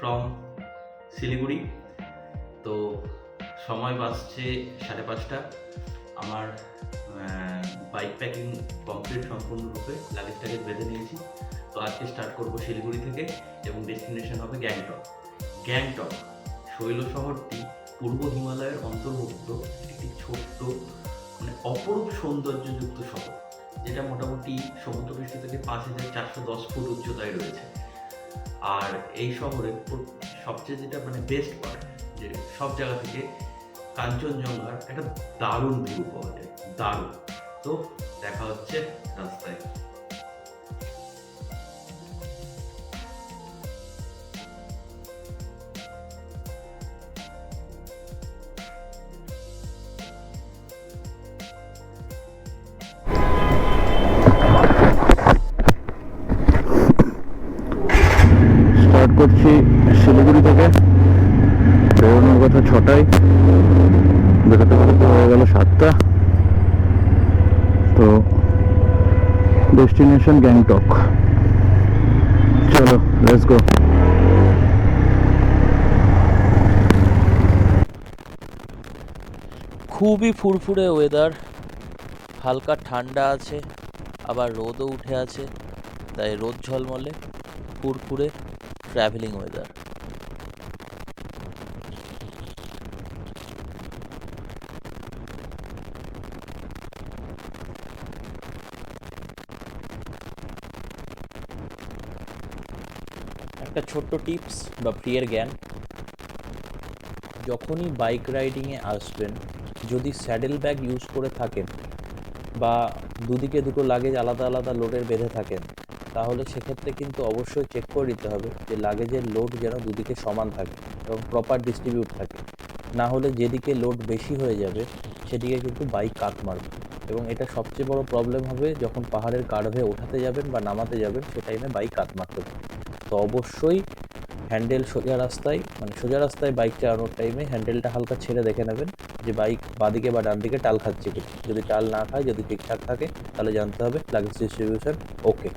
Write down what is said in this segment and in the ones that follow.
From Siliguri. তো সময় বাজছে 5:30। আমার বাইক প্যাকিং কমপ্লিট সম্পূর্ণরূপে, লাগেজ টাগেজ বেঁধে নিয়েছি। তো আজকে স্টার্ট করব শিলিগুড়ি থেকে এবং ডেস্টিনেশন হবে গ্যাংটক। গ্যাংটক শৈল শহরটি পূর্ব হিমালয়ের অন্তর্ভুক্ত একটি ছোট্ট অপরূপ সৌন্দর্যযুক্ত শহর, যেটা মোটামুটি সমুদ্রপৃষ্ঠ থেকে 5,410 ফুট উচ্চতায় রয়েছে। আর এই শহরের সবচেয়ে যেটা বেস্ট পার্ট, যে সব জায়গা থেকে কাঞ্চনজঙ্ঘার একটা দারুণ ভিউ পাওয়া যায়, দারুণ। তো দেখা হচ্ছে রাস্তায়। স্টার্ট করছি শিলিগুড়ি থেকে। বেরোনোর কথা 6টায়, বেরোতে বেরোতে হয়ে গেল 7টা। তো ডেস্টিনেশন গ্যাংটক। চলো, লেটস গো। খুবই ফুরফুরে ওয়েদার, হালকা ঠান্ডা আছে, আবার রোদও উঠে আছে, তাই রোদ ঝলমলে ফুরফুরে ট্রাভেলিং ওয়েদার। একটা ছোট্ট টিপস বা প্রিয়ের জ্ঞান, যখনই বাইক রাইডিংয়ে আসবেন, যদি স্যাডেল ব্যাগ ইউজ করে থাকেন বা দুদিকে দুটো লাগেজ আলাদা আলাদা লোডের বেঁধে থাকেন, তাহলে সেক্ষেত্রে কিন্তু অবশ্যই চেক করে নিতে হবে যে লাগেজের লোড যেন দুদিকে সমান থাকে এবং প্রপার ডিস্ট্রিবিউট থাকে। না হলে যেদিকে লোড বেশি হয়ে যাবে সেদিকে কিন্তু বাইক কাত মারবে, এবং এটা সবচেয়ে বড় প্রবলেম হবে যখন পাহাড়ের কার্ভে ওঠাতে যাবেন বা নামাতে যাবেন, সে টাইমে বাইক কাত মারতে পারে। তো অবশ্যই হ্যান্ডেল সোজা রাস্তায়, সোজা রাস্তায় বাইক চালানোর টাইমে হ্যান্ডেলটা হালকা ছেড়ে দেখে নেবেন যে বাইক বাঁদিকে বা ডান দিকে টাল খাচ্ছে কিনা। যদি টাল না খায়, যদি ঠিকঠাক থাকে, তাহলে জানতে হবে লাগেজ ডিস্ট্রিবিউশন ওকে।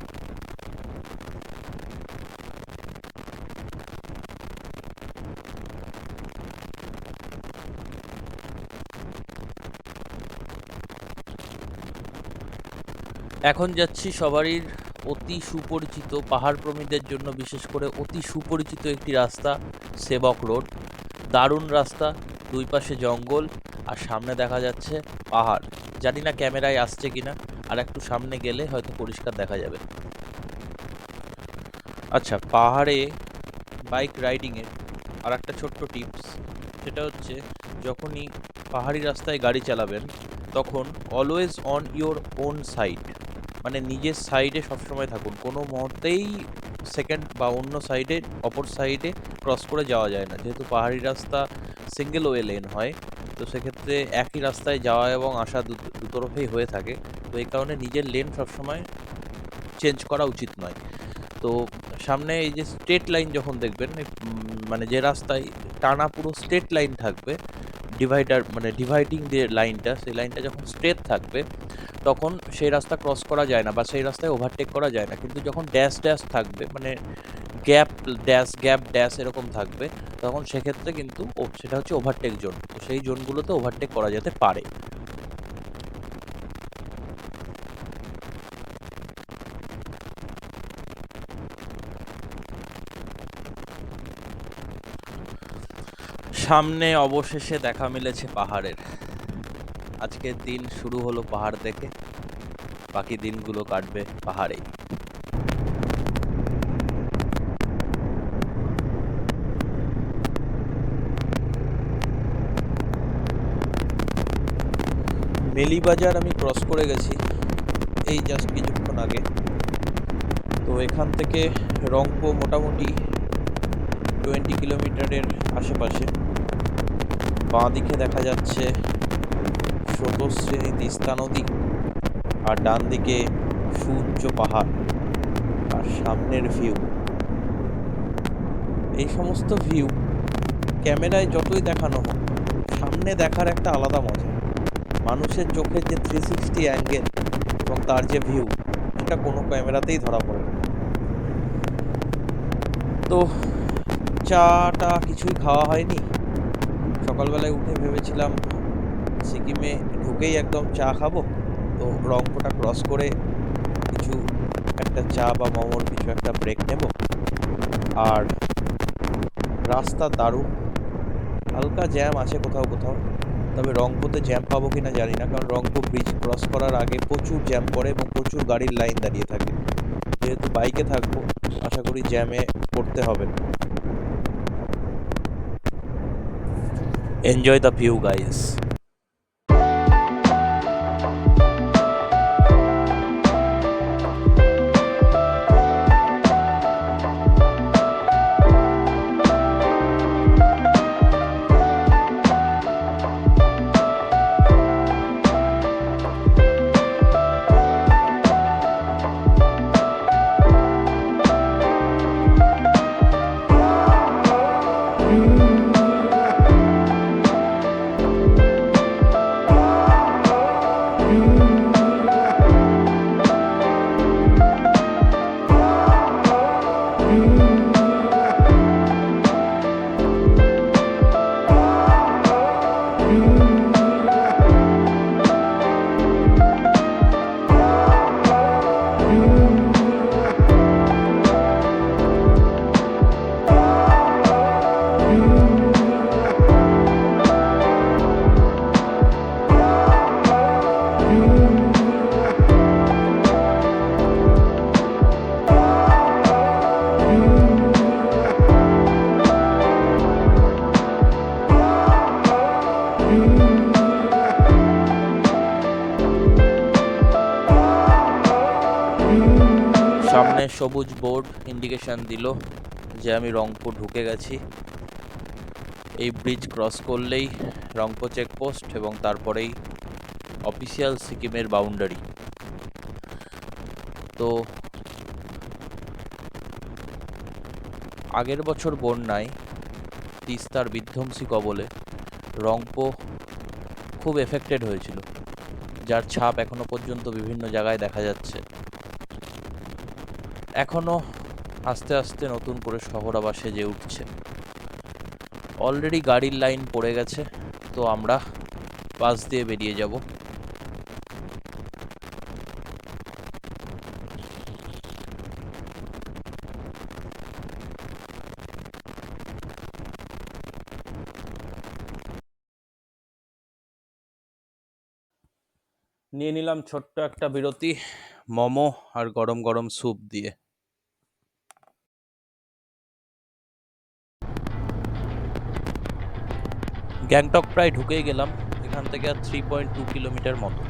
এখন যাচ্ছি সবারই অতি সুপরিচিত, পাহাড়প্রেমীদের জন্য বিশেষ করে অতি সুপরিচিত একটি রাস্তা, সেবক রোড। দারুণ রাস্তা, দুই পাশে জঙ্গল আর সামনে দেখা যাচ্ছে পাহাড়। জানি না ক্যামেরায় আসছে কিনা, আর একটু সামনে গেলে হয়তো পরিষ্কার দেখা যাবে। আচ্ছা, পাহাড়ে বাইক রাইডিংয়ের আর একটা ছোট্ট টিপস, সেটা হচ্ছে যখনই পাহাড়ি রাস্তায় গাড়ি চালাবেন, তখন always on your own side, নিজের সাইডে সবসময় থাকুন। কোনো মুহূর্তেই সেকেন্ড বা অন্য সাইডে, অপর সাইডে ক্রস করে যাওয়া যায় না, যেহেতু পাহাড়ি রাস্তা সিঙ্গেল ওয়ে লেন হয়। তো সেক্ষেত্রে একই রাস্তায় যাওয়া এবং আসা দুতরফেই হয়ে থাকে। তো এই কারণে নিজের লেন সবসময় চেঞ্জ করা উচিত নয়। তো সামনে এই যে স্ট্রেট লাইন যখন দেখবেন, যে রাস্তায় টানা পুরো স্ট্রেট লাইন থাকবে, ডিভাইডার ডিভাইডিং যে লাইনটা, সেই লাইনটা যখন স্ট্রেট থাকবে, তখন সেই রাস্তা ক্রস করা যায় না বা সেই রাস্তায় ওভারটেক করা যায় না। কিন্তু যখন ড্যাশ ড্যাশ থাকবে, গ্যাপ ড্যাশ গ্যাপ ড্যাশ এরকম থাকবে, তখন সেক্ষেত্রে কিন্তু সেটা হচ্ছে ওভারটেক জোন। তো সেই জোনগুলোতে ওভারটেক করা যেতে পারে। সামনে অবশেষে দেখা মিলেছে পাহাড়ের। আজকের দিন শুরু হলো পাহাড় দেখে, বাকি দিনগুলো কাটবে পাহাড়ে। মেলিবাজার আমি ক্রস করে গেছি এই জাস্ট কিছুক্ষণ আগে। তো এখান থেকে রংপো মোটামুটি 20 কিলোমিটারের আশেপাশে। বাঁ দিকে দেখা যাচ্ছে স্রোতস্বিনী তিস্তা নদী, আর ডান দিকে সূর্য পাহাড় আর সামনের ভিউ। এই সমস্ত ভিউ ক্যামেরায় যতই দেখানো হোক, সামনে দেখার একটা আলাদা মজা। মানুষের চোখের যে 360 অ্যাঙ্গেল এবং তার যে ভিউ, সেটা কোনো ক্যামেরাতেই ধরা পড়ে না। তো চাটা কিছুই খাওয়া হয়নি। সকালবেলায় উঠে ভেবেছিলাম সিকিমে ঢুকেই একদম চা খাবো, তো রংপুটা ক্রস করে কিছু একটা চা বা মোমোর কিছু একটা ব্রেক নেব। আর রাস্তা দারুণ, হালকা জ্যাম আছে কোথাও কোথাও, তবে রংপুতে জ্যাম পাবো কিনা জানি না, কারণ রংপুর ব্রিজ ক্রস করার আগে প্রচুর জ্যাম পড়ে এবং প্রচুর গাড়ির লাইন দাঁড়িয়ে থাকে। যেহেতু বাইকে থাকবো, আশা করি জ্যামে পড়তে হবে না। Enjoy the view guys. সামনে সবুজ বোর্ড ইন্ডিকেশন দিল যে আমি রংপুর ঢুকে গেছি। এই ব্রিজ ক্রস করলেই রংপুর চেকপোস্ট এবং তারপরেই অফিসিয়াল সিকিমের বাউন্ডারি। তো আগের বছর বন্যায় তিস্তার বিধ্বংসী কবলে রংপো খুব এফেক্টেড হয়েছিল, যার ছাপ এখনো পর্যন্ত বিভিন্ন জায়গায় দেখা যাচ্ছে। এখনো আস্তে আস্তে নতুন করে শহর আবার সেজে উঠছে। অলরেডি গাড়ির লাইন পড়ে গেছে, তো আমরা পাশ দিয়ে বেরিয়ে যাব। নিয়ে নিলাম ছোট্ট একটা বিরতি, মোমো আর গরম গরম স্যুপ দিয়ে। গ্যাংটক প্রায় ঢুকেই গেলাম, এখান থেকে আর 3.2 কিলোমিটার মতো।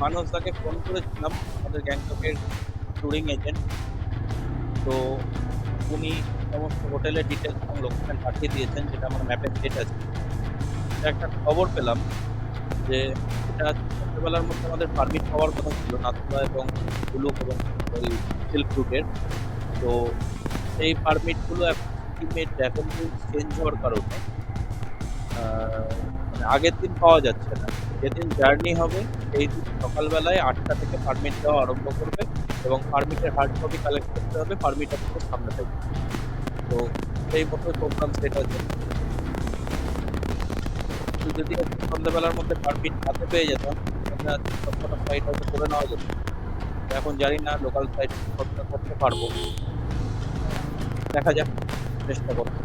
মানসদাকে ফোন করেছিলাম, আমাদের গ্যাংটকের ট্যুরিং এজেন্ট। তো উনি সমস্ত হোটেলের ডিটেলস এবং লোকেশন পাঠিয়ে দিয়েছেন, যেটা আমার ম্যাপে সেট আছে। একটা খবর পেলাম যে এটা সন্ধ্যেবেলার মধ্যে আমাদের পারমিট পাওয়ার কথা ছিল নাথুলা এবং কুলুক এবং ওই সিল্ক রুটের। তো সেই পারমিটগুলো এখন সিকিমের ট্রাভেল রুলস চেঞ্জ হওয়ার কারণে মানে আগের দিন পাওয়া যাচ্ছে না। যেদিন জার্নি হবে সেই দিন সকালবেলায় 8টা থেকে পারমিট দেওয়া আরম্ভ করবে এবং পারমিটের হার্ড কপি কালেক্ট করতে হবে পারমিট অফিসের সামনে থেকে। তো সেই মতো প্রোগ্রাম সেট আছে। যদি সন্ধ্যাবেলার মধ্যে পারমিট হাতে পেয়ে যেতাম তাহলে আজকে সবকটা ফ্লাইট হয়তো করে নেওয়া যেত। এখন জানি না লোকাল ফ্লাইট করতে পারবো, দেখা যাক, চেষ্টা করবো।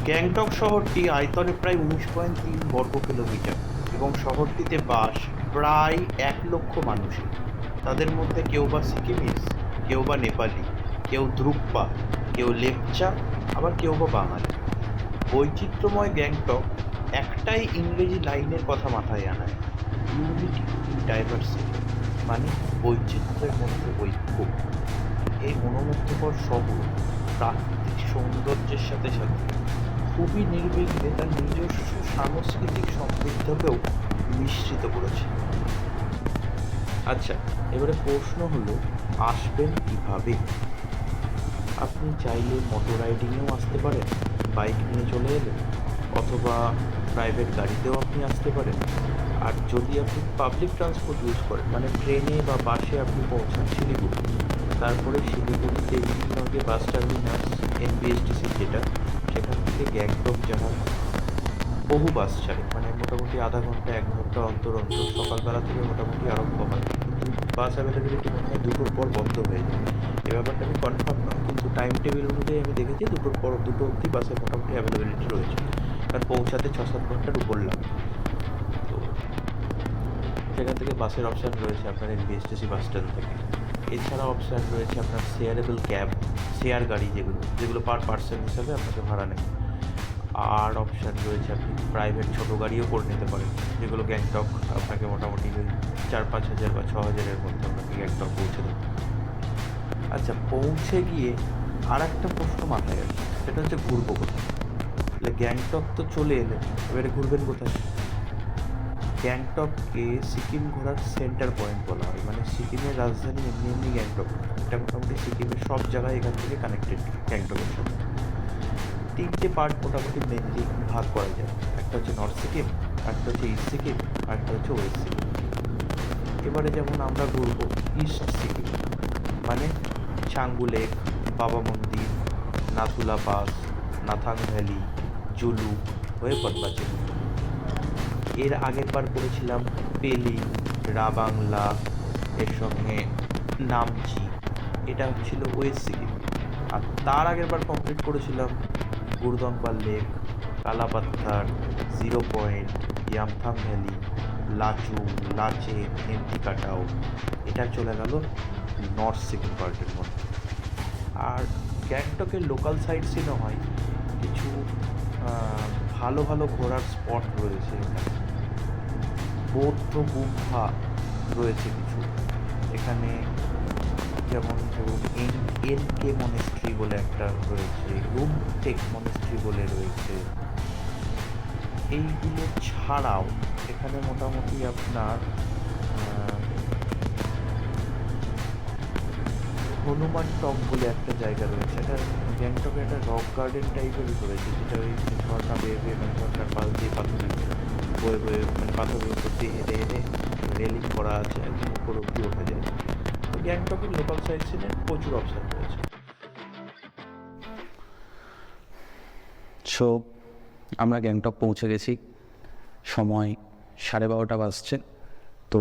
গ্যাংটক শহরটি আয়তনে প্রায় 19.3 বর্গ কিলোমিটার এবং শহরটিতে বাস প্রায় 1 লক্ষ মানুষের। তাদের মধ্যে কেউ বা সিকিমিজ, কেউ বা নেপালি, কেউ দ্রুকপা, কেউ লেপচা, আবার কেউ বা বাঙালি। বৈচিত্র্যময় গ্যাংটক একটাই ইংরেজি লাইনের কথা মাথায় আনায়, ইউনিটি ইন ডাইভার্সিটি, মানে বৈচিত্র্যের মধ্যে ঐক্য। এই মনোমুগ্ধকর শহর প্রাকৃতিক সৌন্দর্যের সাথে সাথে খুবই নির্বিঘ্নে তার নিজস্ব সাংস্কৃতিক সমৃদ্ধকেও মিশ্রিত করেছে। আচ্ছা, এবারে প্রশ্ন হলো আসবেন কিভাবে? আপনি চাইলে মোটর রাইডিংয়েও আসতে পারেন, বাইক নিয়ে চলে এলেন, অথবা প্রাইভেট গাড়িতেও আপনি আসতে পারেন। আর যদি আপনি পাবলিক ট্রান্সপোর্ট ইউজ করেন, মানে ট্রেনে বা বাসে আপনি পৌঁছান শিলিগুড়ি, তারপরে শিলিগুড়ি তেজপুরনগে বাস টার্মিনাস এনবিএসটিসি যেটা, সেখান থেকে গ্যাংটক যাওয়ার বহু বাস ছাড়ে, মানে মোটামুটি আধা ঘন্টা 1 ঘন্টা অন্তর অন্তর সকালবেলা থেকে মোটামুটি আরম্ভ হয়। কিন্তু বাস অ্যাভেলেবিলিটি মনে হয় 2টোর পর বন্ধ হয়ে যায়। এ ব্যাপারটা আমি কনফার্ম নয়, কিন্তু টাইম টেবিল অনুযায়ী আমি দেখেছি 2টোর পর 2টো অবধি বাসের মোটামুটি অ্যাভেলেবিলিটি রয়েছে, কারণ পৌঁছাতে 6-7 ঘন্টার উপর লাগে। তো সেখান থেকে বাসের অপশান রয়েছে আপনার এনবিএসটিসি বাস স্ট্যান্ড থেকে। এছাড়া অপশান রয়েছে আপনার শেয়ারেবল ক্যাব, শেয়ার গাড়ি যেগুলো পার পার্সন হিসাবে আপনাকে ভাড়া নেয়। আর অপশান রয়েছে আপনি প্রাইভেট ছোটো গাড়িও করে নিতে পারেন, যেগুলো গ্যাংটক আপনাকে মোটামুটি 4-5 হাজার বা 6 হাজারের মধ্যে আপনাকে গ্যাংটক পৌঁছে দেবে। আচ্ছা, পৌঁছে গিয়ে আর একটা প্রশ্ন মাথায় আসে, সেটা হচ্ছে ঘুরবো কোথায়। তাহলে গ্যাংটক তো চলে এলেন, এবারে ঘুরবেন কোথায়? গ্যাংটককে সিকিম ঘোরার সেন্টার পয়েন্ট বলা হয়, মানে সিকিমের রাজধানী এমনি গ্যাংটক, এটা মোটামুটি সিকিমের সব জায়গায় এখান থেকে কানেক্টেড গ্যাংটকের সাথে। 3টে পার্ট মোটামুটি মেনলি ভাগ করা যায়, একটা হচ্ছে নর্থ সিকিম, একটা হচ্ছে ইস্ট সিকিম, আর একটা হচ্ছে ওয়েস্ট সিকিম। এবারে যেমন আমরা ঘুরবো ইস্ট সিকিম, মানে চাঙ্গু লেক, বাবা মন্দির, Nathula pass, Nathang valley, Zulu হয়ে পদ্মাচল। এর আগের বার করেছিলাম পেলি, রাবাংলা, এর সঙ্গে নামচি, এটা হচ্ছিল ওয়েস্ট সিকিম। আর তার আগের বার কমপ্লিট করেছিলাম Gurudongmar lake, Kalapatthar, 0 point, Yumthang valley, লাচু, লাচে, এন্টিকাটাও। এটা চলে গেল নর্থ সিকিম পার্টের মধ্যে। আর গ্যাংটকের লোকাল সাইট সিনও হয়, কিছু ভালো ভালো ঘোরার স্পট রয়েছে এখানে। বৌদ্ধ গুম্ফা রয়েছে কিছু এখানে, যেমন ধরুন এনকে মনেস্ট্রি বলে একটা রয়েছে, রুমটেক মনেস্ট্রি বলে রয়েছে। এইগুলো ছাড়াও এখানে মোটামুটি আপনার হনুমান টক বলে একটা জায়গা রয়েছে, এটা গ্যাংটকে একটা রক গার্ডেন টাইপেরই রয়েছে, যেটা ওই ঝর্ণা বেয়ে বেয়ে, মানে ঝর্ণার পাশ দিয়ে পাথর বয়ে বয়ে, মানে পাথরের উপর দিয়ে হেঁটে হেঁটে রেলিং করা আছে, একদম উপর অব্দি উঠে যায়। তো গ্যাংটকের লোকাল সাইট সিনের প্রচুর অপশান রয়েছে। সো আমরা গ্যাংটক পৌঁছে গেছি, সময় 12:30 বাজছে। তো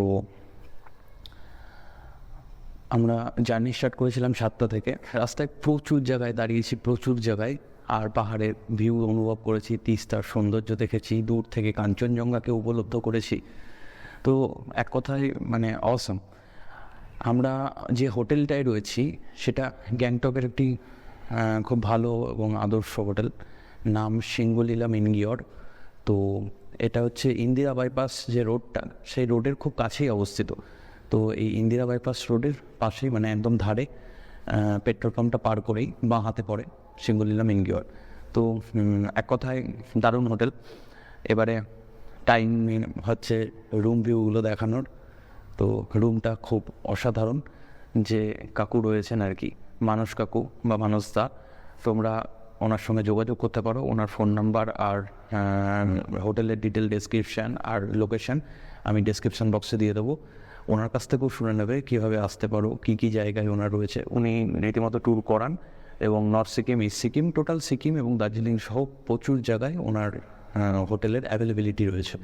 আমরা জার্নি স্টার্ট করেছিলাম 7টা থেকে। রাস্তায় প্রচুর জায়গায় দাঁড়িয়েছি, প্রচুর জায়গায়, আর পাহাড়ের ভিউ অনুভব করেছি, তিস্তার সৌন্দর্য দেখেছি, দূর থেকে কাঞ্চনজঙ্ঘাকে উপলব্ধ করেছি। তো এক কথায় মানে অসম। আমরা যে হোটেলটায় রয়েছি সেটা গ্যাংটকের একটি খুব ভালো এবং আদর্শ হোটেল, নাম সিঙ্গলীলা মিনগিয়র। তো এটা হচ্ছে ইন্দিরা বাইপাস যে রোডটা, সেই রোডের খুব কাছেই অবস্থিত। তো এই ইন্দিরা বাইপাস রোডের পাশেই, মানে একদম ধারে, পেট্রোল পাম্পটা পার করেই বাঁ হাতে পড়ে সিঙ্গলীলা মিনগিয়র। তো এক কথায় দারুণ হোটেল। এবারে টাইম হচ্ছে রুম ভিউগুলো দেখানোর। তো রুমটা খুব অসাধারণ। যে কাকু রয়েছেন আর কি, মানস কাকু বা মানস দা, তোমরা ওনার সঙ্গে যোগাযোগ করতে পারো। ওনার ফোন নাম্বার আর হোটেলের ডিটেল ডেসক্রিপশান আর লোকেশান আমি ডেসক্রিপশান বক্সে দিয়ে দেবো। ওনার কাছ থেকেও শুনে নেবে কীভাবে আসতে পারো, কী কী জায়গায় ওনার রয়েছে। উনি রীতিমতো ট্যুর করান এবং north Sikkim, east Sikkim, total Sikkim এবং দার্জিলিং সহ প্রচুর জায়গায় ওনার হোটেলের অ্যাভেলেবিলিটি রয়েছে।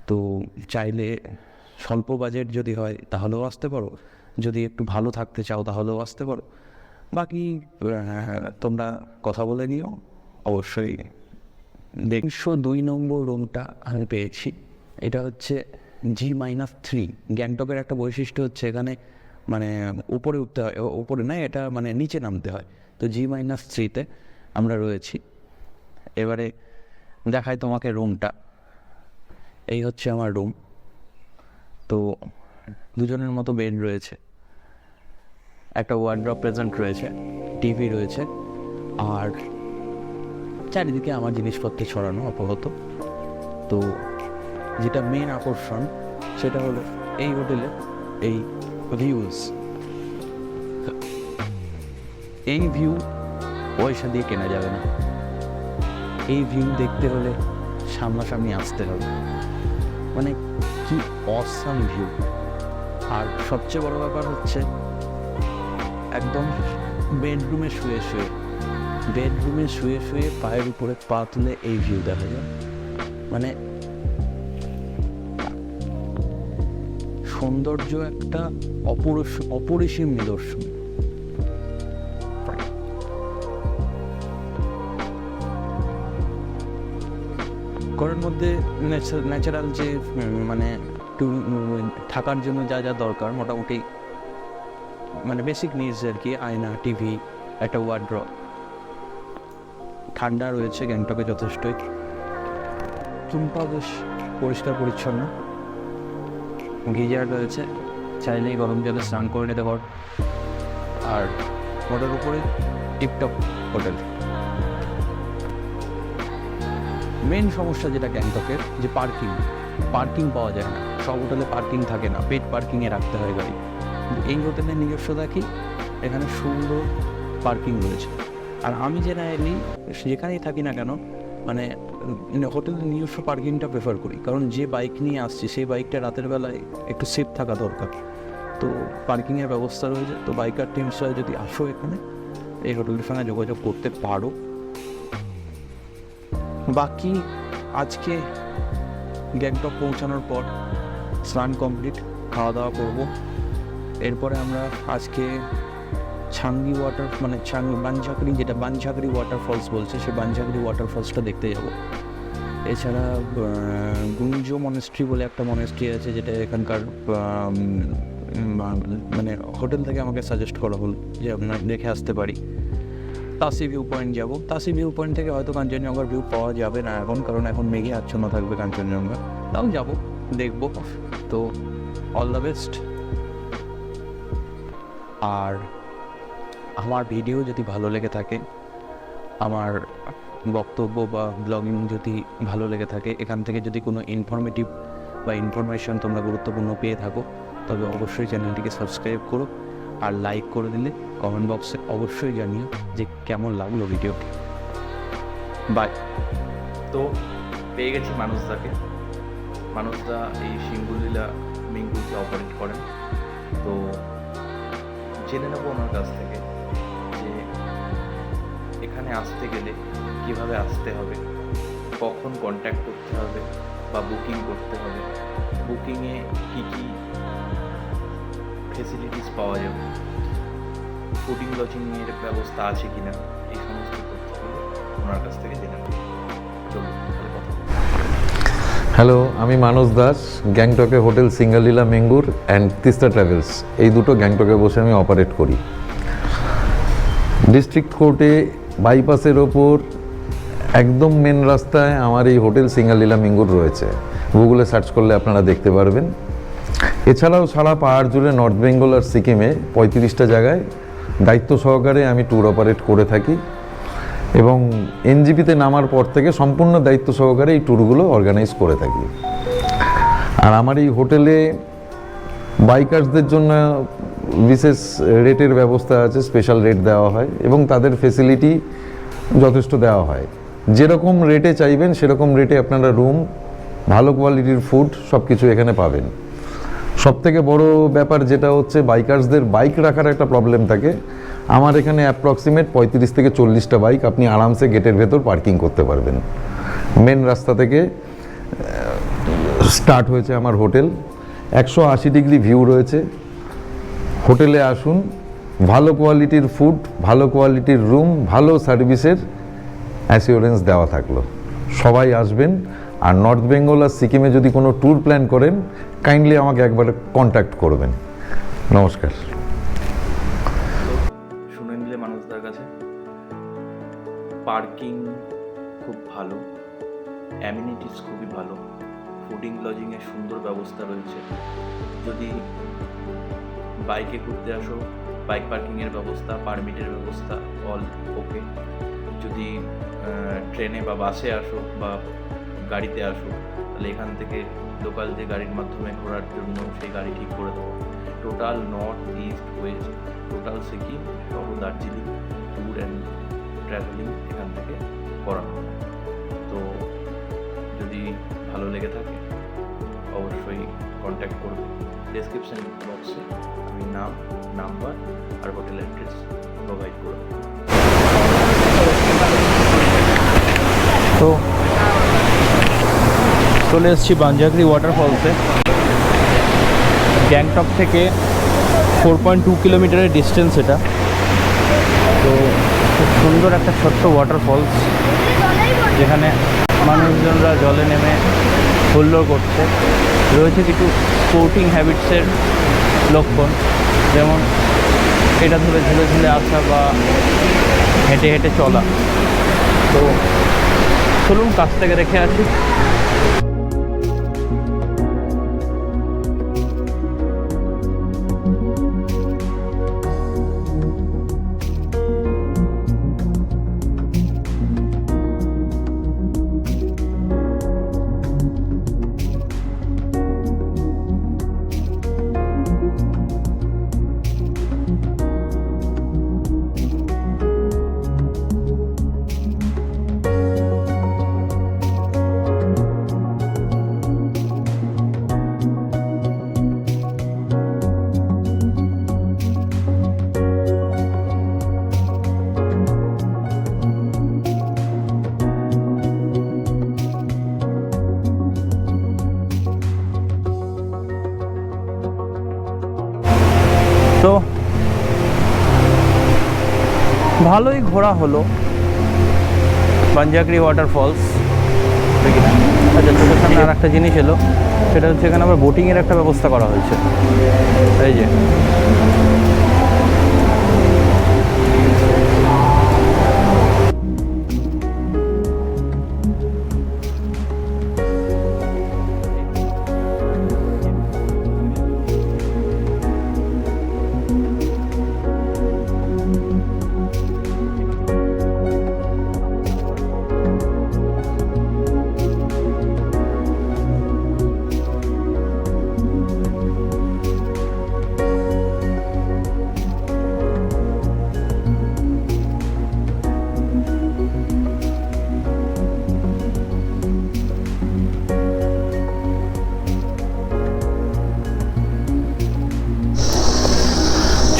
তো চাইলে স্বল্প বাজেট যদি হয় তাহলেও আসতে পারো, যদি একটু ভালো থাকতে চাও তাহলেও আসতে পারো। বাকি তোমরা কথা বলে নিও অবশ্যই। 102 নম্বর রুমটা আমি পেয়েছি। এটা হচ্ছে G-3। গ্যাংটকের একটা বৈশিষ্ট্য হচ্ছে এখানে মানে উপরে উঠতে হয়, উপরে নয়, এটা মানে নিচে নামতে হয়। তো G-3-তে আমরা রয়েছি। এবারে দেখাই তোমাকে রুমটা। এই হচ্ছে আমার রুম। তো দুজনের মতো বেড রয়েছে, একটা ওয়ার্ড্রপ প্রেজেন্ট রয়েছে, টিভি রয়েছে, আর চারিদিকে আমার জিনিসপত্র ছড়ানো আপাতত। তো যেটা মেন আকর্ষণ সেটা হলো এই হোটেলের এই ভিউজ। এই ভিউ পয়সা দিয়ে কেনা যাবে না। এই ভিউ দেখতে হলে সামনাসামনি আসতে হবে। মানে কি অসাম ভিউ। আর সবচেয়ে বড় ব্যাপার হচ্ছে একদম বেডরুমে শুয়ে পায়ের উপরে পা তুলে এই ভিউ দেখা যায়। মানে সৌন্দর্য একটা অপরিসীম নিদর্শন। ঘরের মধ্যে ন্যাচারাল যে মানে একটু থাকার জন্য যা যা দরকার মোটামুটি মানে বেসিক নিডস আর কি, আয়না, টিভি, একটা ওয়ার্ড্রপ। ঠান্ডা রয়েছে গ্যাংটকে যথেষ্টই। চুম্পা বেশ পরিষ্কার পরিচ্ছন্ন, গিজার রয়েছে, চাইলেই গরম জলে স্নান করে নিতে পার। আর হোটেলের উপরে টিপটপ হোটেল। মেন সমস্যা যেটা গ্যাংটকের, যে পার্কিং পাওয়া যায় না। সব হোটেলে পার্কিং থাকে না, পেড পার্কিংয়ে রাখতে হয় গাড়ি। কিন্তু এই হোটেলের নিজস্বতা কি, এখানে সুন্দর পার্কিং রয়েছে। আর আমি জেনারেলি যেখানেই থাকি না কেন মানে হোটেলের নিজস্ব পার্কিংটা প্রেফার করি, কারণ যে বাইক নিয়ে আসছি সেই বাইকটা রাতের বেলায় একটু সেফ থাকা দরকার। তো পার্কিংয়ের ব্যবস্থা রয়েছে। তো বাইকার টিমসরা যদি আসো এখানে, এই হোটেলের সঙ্গে যোগাযোগ করতে পারো। বাকি আজকে গ্যাংটক পৌঁছানোর পর স্নান কমপ্লিট, খাওয়া দাওয়া করবো। এরপরে আমরা আজকে ছাঙ্গি ওয়াটার মানে বানঝাকরি, যেটা বানঝাকরি ওয়াটারফলস বলছে, সেই বানঝাকরি ওয়াটারফলসটা দেখতে যাব। এছাড়া গুঞ্জ মনেস্ট্রি বলে একটা মনেস্ট্রি আছে, যেটা এখানকার মানে হোটেল থেকে আমাকে সাজেস্ট করা হল যে আপনার দেখে আসতে পারি। তাসি ভিউ পয়েন্ট যাব। তাসি ভিউ পয়েন্ট থেকে হয়তো কাঞ্চনজঙ্ঘার ভিউ পাওয়া যাবে না এখন, কারণ এখন মেঘে আচ্ছন্ন থাকবে কাঞ্চনজঙ্ঘা। তাও যাব, দেখব। তো অল দ্য বেস্ট। আর আমার ভিডিও যদি ভালো লেগে থাকে, আমার বক্তব্য বা ব্লগিং যদি ভালো লেগে থাকে, এখান থেকে যদি কোনো ইনফরমেটিভ বা ইনফরমেশন তোমরা গুরুত্বপূর্ণ পেয়ে থাকো, তবে অবশ্যই চ্যানেলটিকে সাবস্ক্রাইব করো। আর লাইক করে দিলে কমেন্ট বক্সে অবশ্যই জানিও যে কেমন লাগলো ভিডিওটি। বাই। তো পেয়ে গেছি মানুষদাকে। মানুষদা এই সিঙ্গুলীলা মিঙ্গুলকে অপারেট করেন। তো জেনে নেবো ওনার কাছ থেকে যে এখানে আসতে গেলে কিভাবে আসতে হবে, কখন কন্ট্যাক্ট করতে হবে বা বুকিং করতে হবে, বুকিংয়ে কী কী ফেসিলিটিস পাওয়া যাবে, ফুডিং লজিংয়ের ব্যবস্থা আছে কিনা, এই সমস্ত তথ্যগুলো ওনার কাছ থেকে জেনে নেব। চলুন তাহলে কথা বলি। হ্যালো, আমি মানস দাস, গ্যাংটকে হোটেল সিঙ্গালীলা মেঙ্গুর অ্যান্ড তিস্তা ট্রাভেলস, এই দুটো গ্যাংটকে বসে আমি অপারেট করি। ডিস্ট্রিক্ট কোর্টে বাইপাসের ওপর একদম মেন রাস্তায় আমার এই হোটেল সিঙ্গালীলা মেঙ্গুর রয়েছে। গুগলে সার্চ করলে আপনারা দেখতে পারবেন। এছাড়াও সারা পাহাড় জুড়ে নর্থ বেঙ্গল আর সিকিমে 35টা জায়গায় দায়িত্ব সহকারে আমি ট্যুর অপারেট করে থাকি, এবং এনজিপিতে নামার পর থেকে সম্পূর্ণ দায়িত্ব সহকারে এই ট্যুরগুলো অর্গানাইজ করে থাকি। আর আমার এই হোটেলে বাইকার্সদের জন্য বিশেষ রেটের ব্যবস্থা আছে, স্পেশাল রেট দেওয়া হয় এবং তাদের ফেসিলিটি যথেষ্ট দেওয়া হয়। যেরকম রেটে চাইবেন সেরকম রেটে আপনারা রুম, ভালো কোয়ালিটির ফুড সব কিছু এখানে পাবেন। সবথেকে বড় ব্যাপার যেটা হচ্ছে বাইকার্সদের বাইক রাখার একটা প্রবলেম থাকে। আমার এখানে অ্যাপ্রক্সিমেট 35 থেকে 40টা বাইক আপনি আরামসে গেটের ভেতর পার্কিং করতে পারবেন। মেন রাস্তা থেকে স্টার্ট হয়েছে আমার হোটেল, 180 ডিগ্রি ভিউ রয়েছে। হোটেলে আসুন, ভালো কোয়ালিটির ফুড, ভালো কোয়ালিটির রুম, ভালো সার্ভিসের অ্যাসিওরেন্স দেওয়া থাকলো। সবাই আসবেন। আর নর্থ বেঙ্গল আর সিকিমে যদি কোনো ট্যুর প্ল্যান করেন, কাইন্ডলি আমাকে একবার কন্ট্যাক্ট করবেন। নমস্কার। শুনে নিলে মানুষদের কাছে পার্কিং খুব ভালো, অ্যামিনিটিস খুবই ভালো, ফুডিং লজিংয়ের সুন্দর ব্যবস্থা রয়েছে। যদি বাইকে ঘুরতে আসো, বাইক পার্কিংয়ের ব্যবস্থা, পারমিটের ব্যবস্থা অল ওকে। যদি ট্রেনে বা বাসে আসো বা গাড়িতে আসো, তাহলে এখান থেকে লোকাল যে গাড়ির মাধ্যমে ঘোরার জন্য সেই গাড়ি ঠিক করে দেবো। Total north east West, total Sikkim সহ দার্জিলিং ট্যুর অ্যান্ড ট্রাভেলিং এখান থেকে করানো হয়। তো যদি ভালো লেগে থাকে অবশ্যই কন্ট্যাক্ট করবে। ডেসক্রিপশন বক্সে আমি নাম, নাম্বার আর হোটেল অ্যাড্রেস প্রোভাইড করব। তো চলে এসেছি বাঞ্জাগরি ওয়াটারফলসে। গ্যাংটক থেকে 4.2 কিলোমিটারের ডিস্টেন্স এটা। তো খুব সুন্দর একটা ছোট্ট ওয়াটারফলস, যেখানে মানুষজনরা জলে নেমে হুল্লোড় করছে। রয়েছে কিছু স্পোর্টিং হ্যাবিটসের লক্ষণ, যেমন এটা ধরে ঝুলে ঝুলে আসা বা হেঁটে হেঁটে চলা। তো চলুন কাছ থেকে দেখে আসি। তো ভালোই ঘোরা হলো বাঞ্জাগরি ওয়াটারফলস। আচ্ছা, তোদের সামনে আর একটা জিনিস এলো, সেটা হচ্ছে এখানে আবার বোটিংয়ের একটা ব্যবস্থা করা হয়েছে। এই যে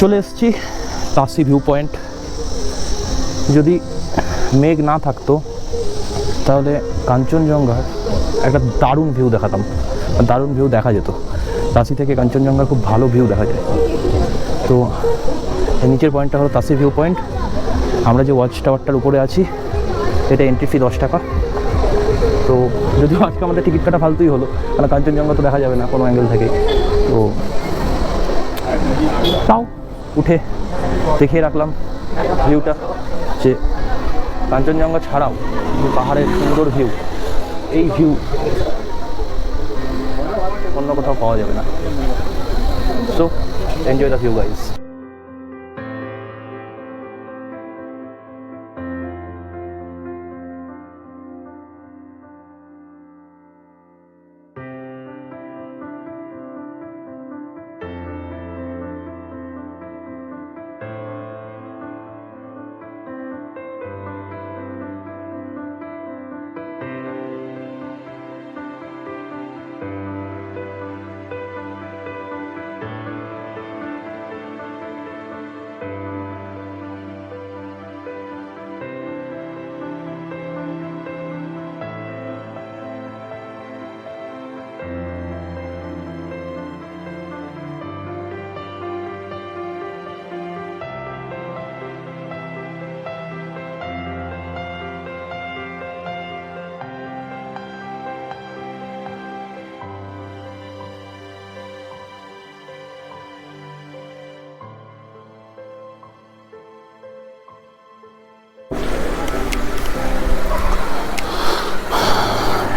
চলে এসেছি তাসি ভিউ পয়েন্ট। যদি মেঘ না থাকতো তাহলে কাঞ্চনজঙ্ঘার একটা দারুণ ভিউ দেখাতাম, দারুণ ভিউ দেখা যেত। তাসি থেকে কাঞ্চনজঙ্ঘার খুব ভালো ভিউ দেখা যায়। তো এই নিচের পয়েন্টটা হলো তাসি ভিউ পয়েন্ট। আমরা যে ওয়াচ টাওয়ারটার উপরে আছি, এটা এন্ট্রি ফি 10 টাকা। তো যদিও আজকে আমাদের টিকিট কাটা ফালতুই হলো, কারণ কাঞ্চনজঙ্ঘা তো দেখা যাবে না কোনো অ্যাঙ্গেল থেকে। তো তাও উঠে দেখিয়ে রাখলাম ভিউটা, যে কাঞ্চনজঙ্ঘা ছাড়াও পাহাড়ের সুন্দর ভিউ, এই ভিউ অন্য কোথাও পাওয়া যাবে না। So enjoy the view guys.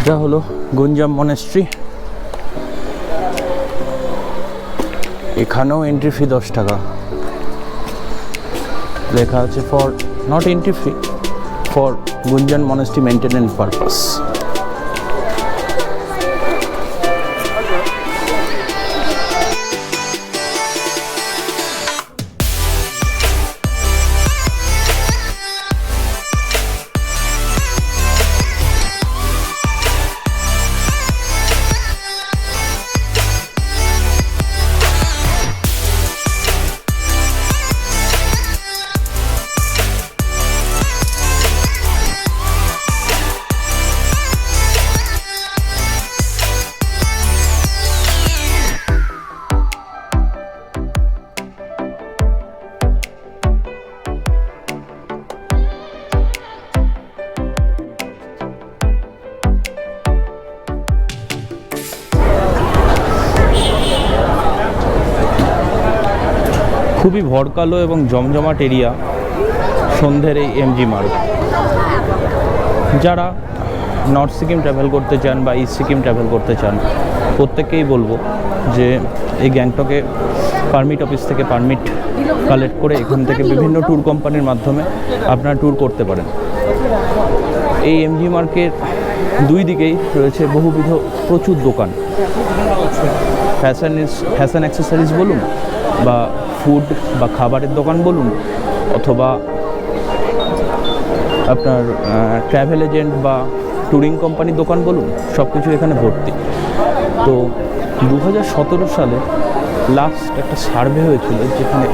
এটা হলো গুঞ্জাম মনেস্ট্রি। এখানেও এন্ট্রি ফি 10 টাকা লেখা আছে, for not entry fee, for গুঞ্জাম মনেস্ট্রি মেইনটেনেন্স পারপাস। খুবই ভরকালো এবং জমজমাট এরিয়া সন্ধ্যের এই এমজি মার্গ। যারা নর্থ সিকিম ট্রাভেল করতে চান বা ইস্ট সিকিম ট্রাভেল করতে চান, প্রত্যেককেই বলবো যে এই গ্যাংটকে পারমিট অফিস থেকে পারমিট কালেক্ট করে এখান থেকে বিভিন্ন ট্যুর কোম্পানির মাধ্যমে আপনারা ট্যুর করতে পারেন। এই এমজি মার্কের দুই দিকেই রয়েছে বহুবিধ প্রচুর দোকান, ফ্যাশন অ্যাক্সেসরিজ বলুন বা ফুড বা খাবারের দোকান বলুন, অথবা আপনার ট্রাভেল এজেন্ট বা ট্যুরিং কোম্পানির দোকান বলুন, সব কিছু এখানে ভর্তি। তো 2017 সালে লাস্ট একটা সার্ভে হয়েছিল, যেখানে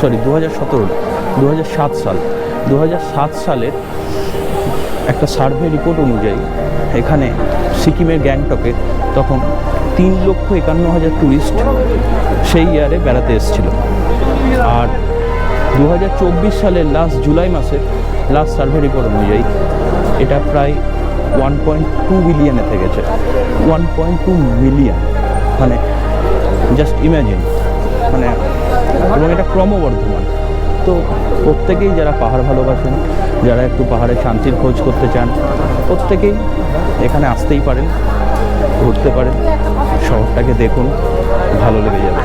2007 সালের একটা সার্ভে রিপোর্ট অনুযায়ী এখানে সিকিমের গ্যাংটকে তখন 3,51,000 ট্যুরিস্ট সেই ইয়ারে বেড়াতে এসেছিল। আর 2024 সালের জুলাই মাসের লাস্ট সার্ভে রিপোর্ট অনুযায়ী এটা প্রায় 1.2 বিলিয়নে থেকেছে। 1.2 মিলিয়ন, মানে জাস্ট ইম্যাজিন, মানে এবং এটা ক্রমবর্ধমান। তো প্রত্যেকেই যারা পাহাড় ভালোবাসেন, যারা একটু পাহাড়ে শান্তির খোঁজ করতে চান, প্রত্যেকেই এখানে আসতেই পারেন, ঘুরতে পারেন, শহরটাকে দেখুন, ভালো লেগে যাবে।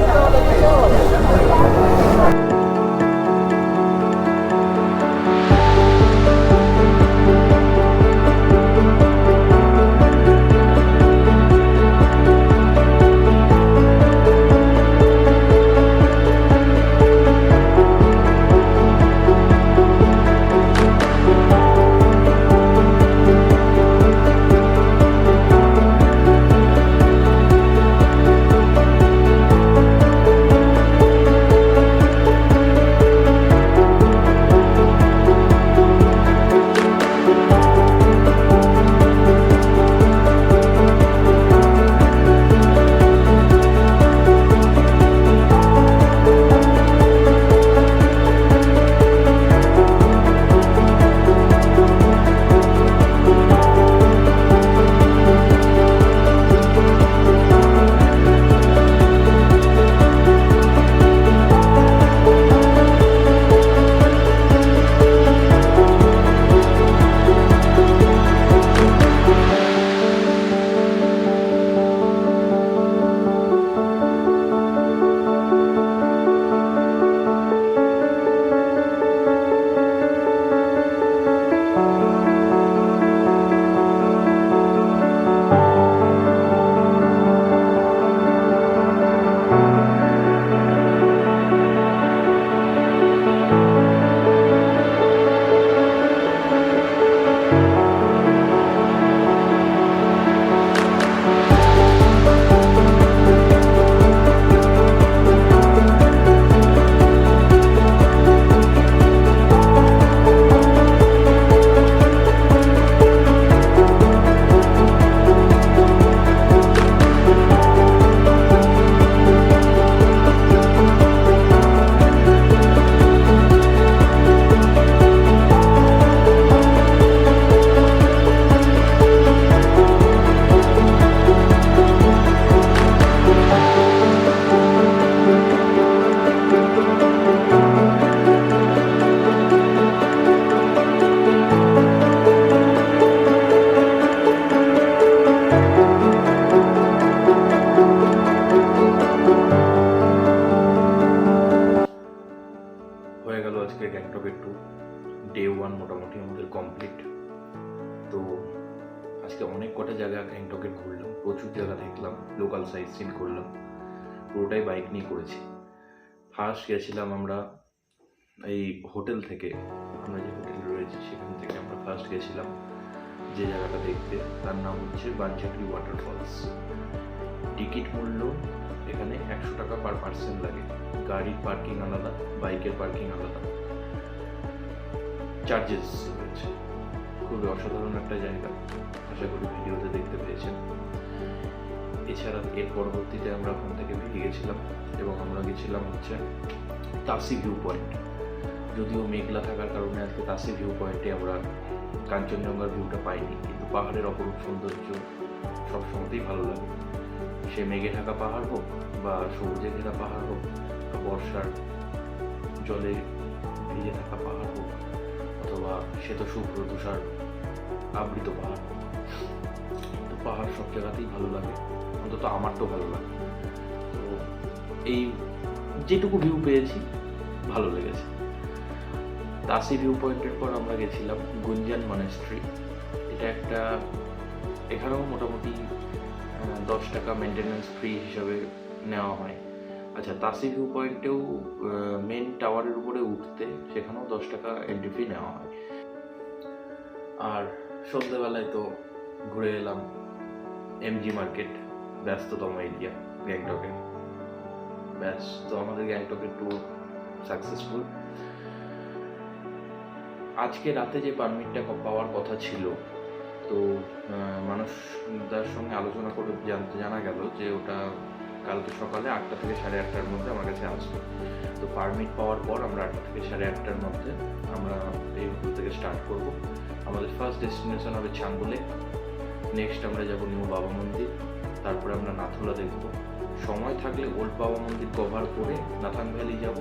আজকে গ্যাংটকের ট্যুর ডে 1 মোটামুটি আমাদের কমপ্লিট। তো আজকে অনেক কটা জায়গা গ্যাংটকের ঘুরলাম, প্রচুর জায়গা দেখলাম, লোকাল সাইট সিন করলাম, পুরোটাই বাইক নিয়ে করেছি। ফার্স্ট গেছিলাম আমরা এই হোটেল থেকে, আমরা যে হোটেলে রয়েছি সেখান থেকে আমরা ফার্স্ট গেছিলাম যে জায়গাটা দেখতে, তার নাম হচ্ছে বানচাকরি ওয়াটারফলস। টিকিট মূল্য এখানে 100 টাকা পার পার্সন লাগে, গাড়ির পার্কিং আলাদা, বাইকের পার্কিং আলাদা, চার্জেস রয়েছে। খুবই অসাধারণ একটা জায়গা, আশা করি ভিডিওতে দেখতে পেয়েছেন। এছাড়া এর পরবর্তীতে আমরা ওখান থেকে বেরিয়ে গেছিলাম এবং আমরা গেছিলাম হচ্ছে তাসি ভিউ পয়েন্ট। যদিও মেঘলা থাকার কারণে আজকে তাসি ভিউ পয়েন্টে আমরা কাঞ্চনজঙ্ঘার ভিউটা পাইনি, কিন্তু পাহাড়ের অপরূপ সৌন্দর্য সবসময়তেই ভালো লাগে। সে মেঘে ঢাকা পাহাড় হোক বা সবুজে ঘেরা পাহাড় হোক বা বর্ষার জলে ভিজে থাকা পাহাড় হোক অথবা শ্বেত শুভ্র তুষার আবৃত পাহাড় হোক, তো পাহাড় সব জায়গাতেই ভালো লাগে, অন্তত আমার তো ভালো লাগে। তো এই যেটুকু ভিউ পেয়েছি ভালো লেগেছে। তাসি ভিউ পয়েন্টের পর আমরা গেছিলাম গুঞ্জান মনেস্ট্রি। এটা একটা, এখানেও মোটামুটি 10 টাকা মেনটেন্যান্স ফ্রি হিসাবে নেওয়া হয়। আচ্ছা, তাসি ভিউ পয়েন্টেও মেন টাওয়ারের উপরে উঠতে সেখানেও 10 টাকা এন্ট্রি ফি নেওয়া হয়। আর সন্ধ্যেবেলায় তো ঘুরে এলাম এমজি মার্কেট, ব্যস্ততম এরিয়া গ্যাংটকে। ব্যাস, তো আমাদের গ্যাংটকের ট্যুর সাকসেসফুল। আজকে রাতে যে পারমিটটা পাওয়ার কথা ছিল, তো মানুষদার সঙ্গে আলোচনা করে জানা গেল যে ওটা কালকে সকালে 8টা থেকে 8:30টার মধ্যে আমার কাছে আসবে। তো পারমিট পাওয়ার পর আমরা 8টা থেকে 8:30টার মধ্যে আমরা এই হোটেল থেকে স্টার্ট করব। আমাদের ফার্স্ট ডেস্টিনেশন হবে চাঙ্গুলে, নেক্সট আমরা যাব নিউ বাবা মন্দির, তারপরে আমরা নাথুলা দেখব। সময় থাকলে ওল্ড বাবা মন্দির কভার করে নাথাং ভ্যালি যাব।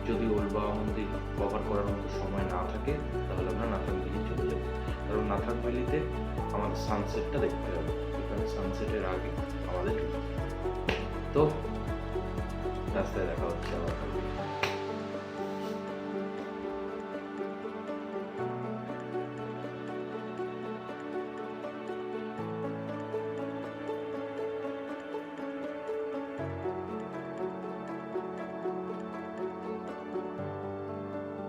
যদি ওল্ড বাবা মন্দির কভার করার মতো সময় না থাকে তাহলে আমরা নাথাং ভ্যালি চলে যাব, কারণ নাথাং ভ্যালিতে আমাদের সানসেটটা দেখতে হবে। এখানে সানসেটের আগে আমাদের, তো রাস্তায় দেখা হচ্ছে আবার।